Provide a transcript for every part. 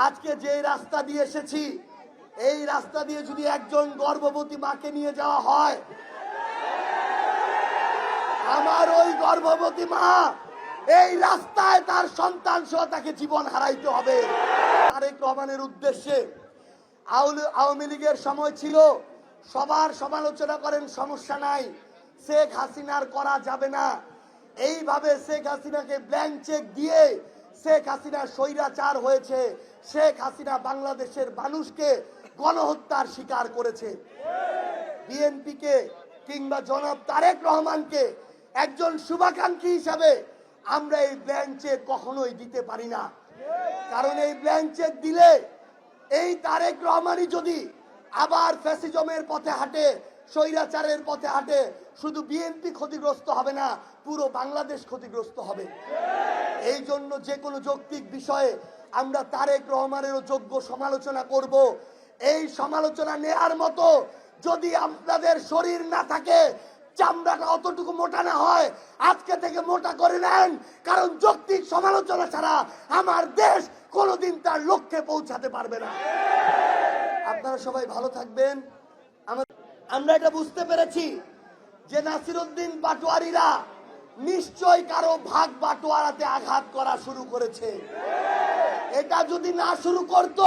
আজকে যে রাস্তা দিয়ে এসেছি, এই রাস্তা দিয়ে যদি একজন গর্ভবতী মাকে নিয়ে যাওয়া হয়, আমার ওই গর্ভবতী মা এই রাস্তায় তার সন্তান সহ তাকে জীবন হারাইতে হবে। তারেক রহমানের উদ্দেশ্যে আওয়ামী লীগের সময় ছিল সবার সমালোচনা করেন, সমস্যা নাই, শেখ হাসিনার করা যাবে না। এইভাবে শেখ হাসিনাকে ব্ল্যাঙ্ক চেক দিয়ে শেখ হাসিনা স্বৈরাচার হয়েছে। শেখ হাসিনা বাংলাদেশের মানুষকে গণহত্যার শিকার করেছে। বিএনপিকে কিংবা জনাব তারেক রহমানকে একজন শুভাকাঙ্ক্ষী হিসাবে আমরা এই ব্ল্যাঙ্ক চেক কখনোই দিতে পারি না। কারণ এই ব্ল্যাঙ্ক চেক দিলে এই তারেক রহমানই যদি আবার ফ্যাসিজমের পথে হাঁটে, স্বৈরাচারের পথে হাঁটে, শুধু বিএনপি ক্ষতিগ্রস্ত হবে না, পুরো বাংলাদেশ ক্ষতিগ্রস্ত হবে। এই জন্য যে কোনো যৌক্তিক বিষয়ে আমরা তারেক রহমানেরও যোগ্য সমালোচনা করব। এই সমালোচনা নেয়ার মতো যদি আপনাদের শরীর না থাকে, চামড়াটা অতটুকু মোটা না হয়, আজকে থেকে মোটা করে নেন। কারণ যৌক্তিক সমালোচনা ছাড়া আমার দেশ কোনোদিন তার লক্ষ্যে পৌঁছাতে পারবে না। আপনারা সবাই ভালো থাকবেন। আমরা এটা বুঝতে পেরেছি যে নাসিরউদ্দিন পাটোয়ারিরা নিশ্চয় কারো ভাগ বাটোয়ারাতে আঘাত করা শুরু করেছে। এটা যদি না শুরু করত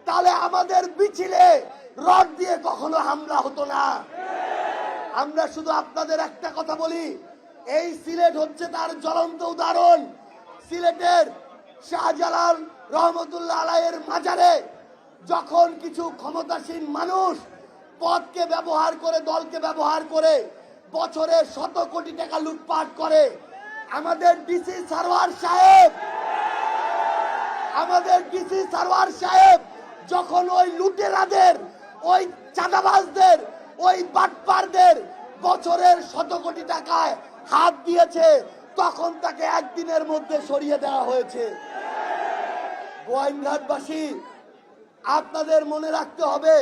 তাহলে আমাদের মিছিলে রড দিয়ে কখনো হামলা হতো না। আমরা শুধু আপনাদের একটা কথা বলি, এই সিলেট হচ্ছে তার জ্বলন্ত উদাহরণ। সিলেটের শাহজালাল রহমতুল্লাহ আলাইহির মাজারে যখন কিছু ক্ষমতাসীন মানুষ পদকে ব্যবহার করে, দলকে ব্যবহার করে বছরে শত কোটি টাকা লুটপাট করে, আমাদের ডিসি সারওয়ার সাহেব যখন ওই লুটেরাদের, ওই চাঁদাবাজদের, ওই বাটপারদের বছরের শত কোটি টাকায় হাত দিয়েছে, তখন তাকে একদিনের মধ্যে সরিয়ে দেওয়া হয়েছে। গোয়াইনঘাটবাসী, আপনাদের মনে রাখতে হবে,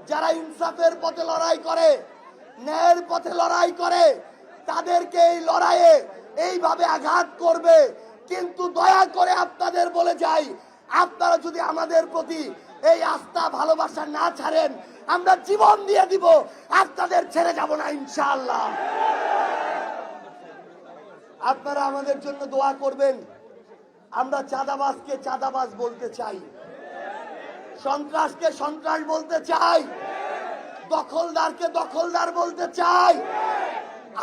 যারা ইনসাফের পথে লড়াই করে, ন্যায়ের পথে লড়াই করে, তাদেরকে এই লড়াইয়ে এইভাবে আঘাত করবে। কিন্তু দয়া করে আপনাদের বলে যাই, আপনারা যদি আমাদের প্রতি এই আস্থা ভালোবাসা না ছাড়েন, আমরা জীবন দিয়ে দিব, আপনাদের ছেড়ে যাব না ইনশাআল্লাহ। আপনারা আমাদের জন্য দোয়া করবেন। আমরা চাঁদাবাজকে চাঁদাবাজ বলতে চাই, সন্ত্রাসকে সন্ত্রাস বলতে চাই, দখলদারকে দখলদার বলতে চাই,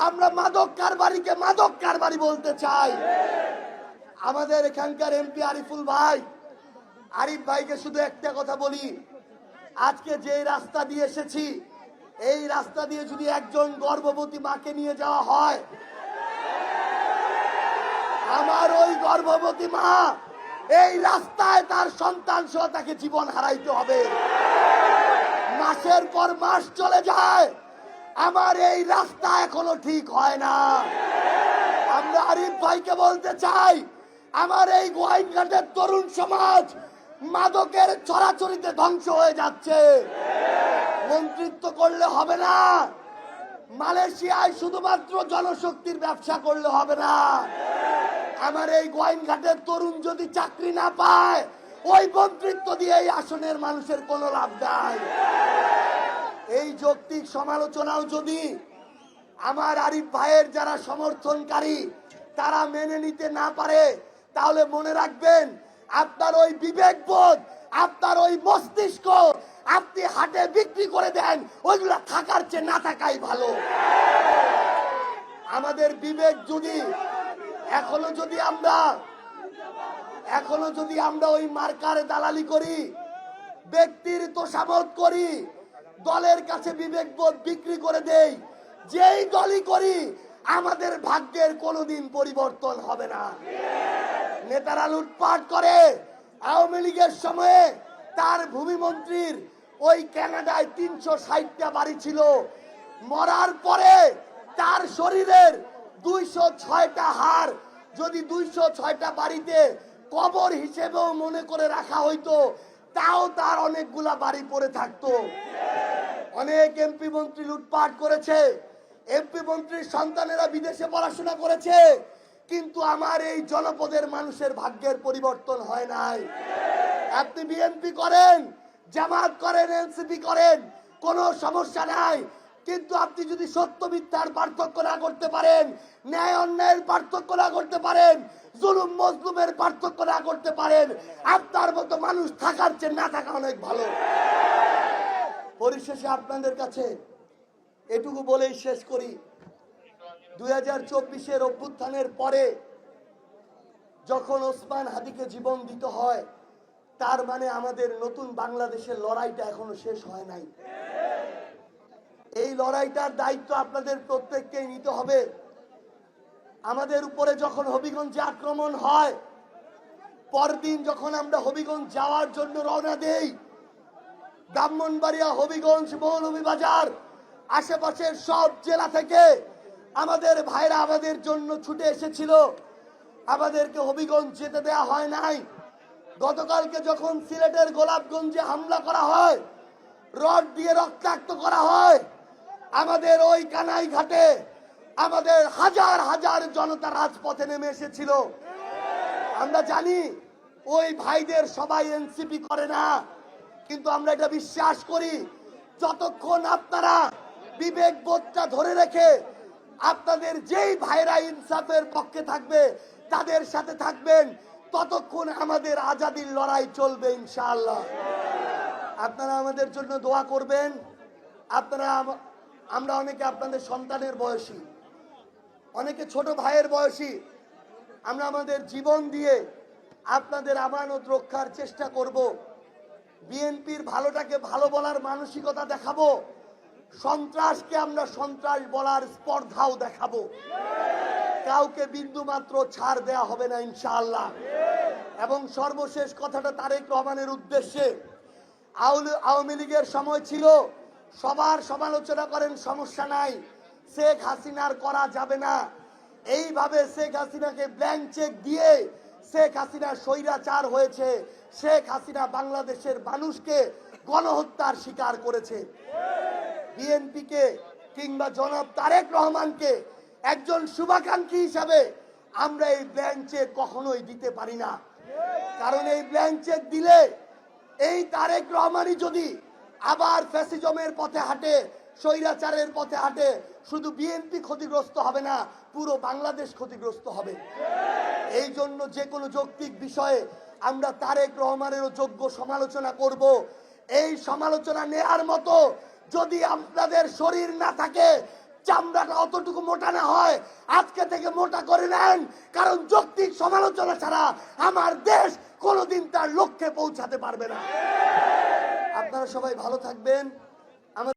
আমরা মাদক কারবারিকে মাদক কারবারি বলতে চাই। আমাদের এখানকার এমপি আরিফ ভাইকে শুধু একটা কথা বলি, আজকে যে রাস্তা দিয়ে এসেছি, এই রাস্তা দিয়ে যদি একজন গর্ভবতী মাকে নিয়ে যাওয়া হয়, আমার ওই গর্ভবতী মা এই রাস্তায় তার সন্তান সহ তাকে জীবন হারাইতে হবে। মাসের পর মাস চলে যায়, আমার এই রাস্তা এখনো ঠিক হয় না। আমরা আরিফ ভাইকে বলতে চাই, আমার এই গোয়াইনঘাটের তরুণ সমাজ মাদকের ছড়াছড়িতে ধ্বংস হয়ে যাচ্ছে। মন্ত্রিত্ব করলে হবে না, মালয়েশিয়ায় শুধুমাত্র জনশক্তির ব্যবসা করলে হবে না। আমার এই গোয়াইনঘাটের তরুণ যদি চাকরি না পায়, ওই মন্ত্রিত্ব দিয়ে এই আসনের মানুষের কোনো লাভ নাই। এই যৌক্তিক সমালোচনাও যদি আমার আরিফ ভাইয়ের যারা সমর্থনকারী তারা মেনে নিতে না পারে, তাহলে মনে রাখবেন, আপনার ওই বিবেকবোধ, আপনার ওই মস্তিষ্ক আপনি হাটে বিক্রি করে দেন, ওইগুলা থাকার চেয়ে না থাকাই ভালো। আমাদের বিবেক যদি এখনো যদি আমরা ওই মার্কার দালালি করি, ব্যক্তির তোষামত করি, দলের কাছে বিবেকবোধ বিক্রি করে দেই, যেই দলই করি, আমাদের ভাগ্যের কোনোদিন পরিবর্তন হবে না। নেতারা লুটপাট করে। আওয়ামী লীগের সময়ে তার ভূমিমন্ত্রীর ওই কানাডায় 360টা বাড়ি ছিল, মরার পরে তার শরীরের 206টা হাড় যদি 206টা বাড়িতে কবর হিসেবেও মনে করে রাখা হইতো, তাও তার অনেকগুলা বাড়ি পড়ে থাকতো। অনেক এমপি মন্ত্রী লুটপাট করেছে, এমপি মন্ত্রীর সন্তানেরা বিদেশে পড়াশোনা করেছে, কিন্তু আমার এই জনপদের মানুষের ভাগ্যের পরিবর্তন হয় নাই। আপনি বিএনপি করেন, জামাত করেন, এনসিপি করেন, কোনো সমস্যা নাই। কিন্তু আপনি যদি সত্য মিথ্যার পার্থক্য না করতে পারেন, ন্যায় অন্যায়ের পার্থক্য না করতে পারেন, জুলুম মজলুমের পার্থক্য না করতে পারেন, আপনার মতো মানুষ থাকার চেয়ে না থাকা অনেক ভালো। পরিশেষে আপনাদের কাছে এটুকু বলেই শেষ করি, 2024-এর অভ্যুত্থানের পরে যখন ওসমান হাদিকে জীবন দিতে হয়, তার মানে আমাদের নতুন বাংলাদেশের লড়াইটা এখনো শেষ হয় নাই। এই লড়াইটার দায়িত্ব আপনাদের প্রত্যেককেই নিতে হবে। আমাদের উপরে যখন হবিগঞ্জে আক্রমণ হয়, পরদিন যখন আমরা হবিগঞ্জ যাওয়ার জন্য রওনা দেই, ব্রাহ্মণবাড়িয়া, হবিগঞ্জ, মৌলভীবাজার, আশেপাশের সব জেলা থেকে আমাদের ভাইরা আমাদের জন্য ছুটে এসেছিল। আমাদেরকে হবিগঞ্জ যেতে দেয়া হয় নাই। গতকালকে যখন সিলেটের গোলাপগঞ্জে হামলা করা হয়, রড দিয়ে রক্তাক্ত করা হয়, আমাদের ওই কানাই ঘাটে আমাদের হাজার হাজার জনতা রাজপথে নেমে এসেছিল। আমরা জানি ওই ভাইদের সবাই এনসিপি করে না, কিন্তু আমরা এটা বিশ্বাস করি, যতক্ষণ আপনারা বিবেক বোধটা ধরে রেখে আপনাদের যেই ভাইরা ইনসাফের পক্ষে থাকবে তাদের সাথে থাকবেন, ততক্ষণ আমাদের আজাদির লড়াই চলবে ইনশাআল্লাহ। আপনারা আমাদের জন্য দোয়া করবেন। আমরা অনেকে আপনাদের সন্তানের বয়সী, অনেকে ছোট ভাইয়ের বয়সী। আমরা আমাদের জীবন দিয়ে আপনাদের আমানত রক্ষার চেষ্টা করব। বিএনপির ভালোটাকে ভালো বলার মানসিকতা দেখাবো, সন্ত্রাসকে আমরা সন্ত্রাস বলার স্পর্ধাও দেখাবো। কাউকে বিন্দু মাত্র ছাড় দেয়া হবে না ইনশাআল্লাহ। এবং সর্বশেষ কথাটা তারেক রহমানের উদ্দেশ্যে, আওয়ামী লীগের সময় ছিল সবার সমালোচনা করেন, সমস্যা নাই, শেখ হাসিনার করা যাবে না। এইভাবে শেখ হাসিনাকে ব্ল্যাঙ্ক চেক দিয়ে শেখ হাসিনা স্বৈরাচার হয়েছে। শেখ হাসিনা বাংলাদেশের মানুষকে গণহত্যার শিকার করেছে। বিএনপিকে কিংবা জনাব তারেক রহমানকে একজন শুভাকাঙ্ক্ষী হিসাবে আমরা এই ব্ল্যাঙ্ক চেক কখনোই দিতে পারি না। কারণ এই ব্ল্যাঙ্ক চেক দিলে এই তারেক রহমানই যদি আবার ফ্যাসিজমের পথে হাঁটে, স্বৈরাচারের পথে হাঁটে, শুধু বিএনপি ক্ষতিগ্রস্ত হবে না, পুরো বাংলাদেশ ক্ষতিগ্রস্ত হবে। এই জন্য যে কোনো যৌক্তিক বিষয়ে আমরা তারেক রহমানেরও যোগ্য সমালোচনা করব। এই সমালোচনা নেয়ার মতো যদি আপনাদের শরীর না থাকে, চামড়াটা অতটুকু মোটা না হয়, আজকে থেকে মোটা করে নেন। কারণ যৌক্তিক সমালোচনা ছাড়া আমার দেশ কোনোদিন তার লক্ষ্যে পৌঁছাতে পারবে না। আপনারা সবাই ভালো থাকবেন।